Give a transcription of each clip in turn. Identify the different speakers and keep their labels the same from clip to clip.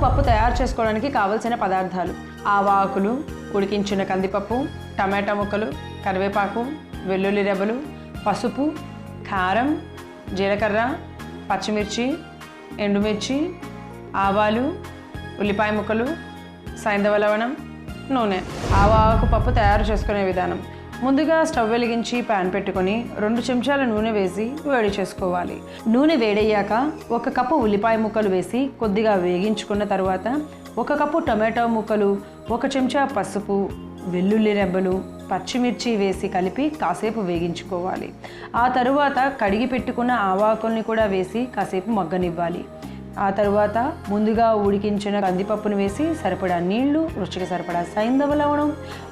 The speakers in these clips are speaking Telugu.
Speaker 1: పప్పు తయారు చేసుకోవడానికి కావలసిన పదార్థాలు: ఆవాకులు, ఉడికించిన కందిపప్పు, టమాటా ముక్కలు, కరివేపాకు, వెల్లుల్లి రెబ్బలు, పసుపు, కారం, జీలకర్ర, పచ్చిమిర్చి, ఎండుమిర్చి, ఆవాలు, ఉల్లిపాయ ముక్కలు, సైంధవ లవణం, నూనె. ఆవాకు పప్పు తయారు చేసుకునే విధానం: ముందుగా స్టవ్ వెలిగించి ప్యాన్ పెట్టుకొని 2 చెంచాల నూనె వేసి వేడి చేసుకోవాలి. నూనె వేడయ్యాక 1 కప్పు ఉల్లిపాయ ముక్కలు వేసి కొద్దిగా వేగించుకున్న తర్వాత 1 కప్పు టమాటో ముక్కలు, 1 చెంచా పసుపు, వెల్లుల్లి రెబ్బలు, పచ్చిమిర్చి వేసి కలిపి కాసేపు వేగించుకోవాలి. ఆ తరువాత కడిగి పెట్టుకున్న ఆవాకుల్ని కూడా వేసి కాసేపు మగ్గనివ్వాలి. ఆ తరువాత ముందుగా ఉడికించిన కందిపప్పును వేసి సరిపడా నీళ్లు, రుచికి సరిపడా సైంధవ లవణం,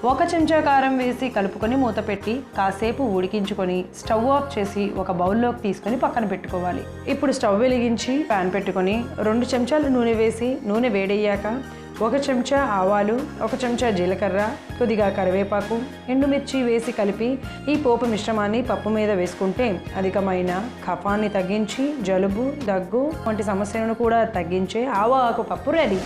Speaker 1: 1 చెంచా కారం వేసి కలుపుకొని మూత పెట్టి కాసేపు ఉడికించుకొని స్టవ్ ఆఫ్ చేసి ఒక బౌల్లోకి తీసుకొని పక్కన పెట్టుకోవాలి. ఇప్పుడు స్టవ్ వెలిగించి ప్యాన్ పెట్టుకొని 2 చెంచాలు నూనె వేసి నూనె వేడయ్యాక 1 చెంచా ఆవాలు, 1 చెంచా జీలకర్ర, కొద్దిగా కరివేపాకు, ఎండుమిర్చి వేసి కలిపి ఈ పోపు మిశ్రమాన్ని పప్పు మీద వేసుకుంటే అధికమైన కఫాన్ని తగ్గించి జలుబు, దగ్గు వంటి సమస్యలను కూడా తగ్గించే ఆవాకు పప్పు రెడీ.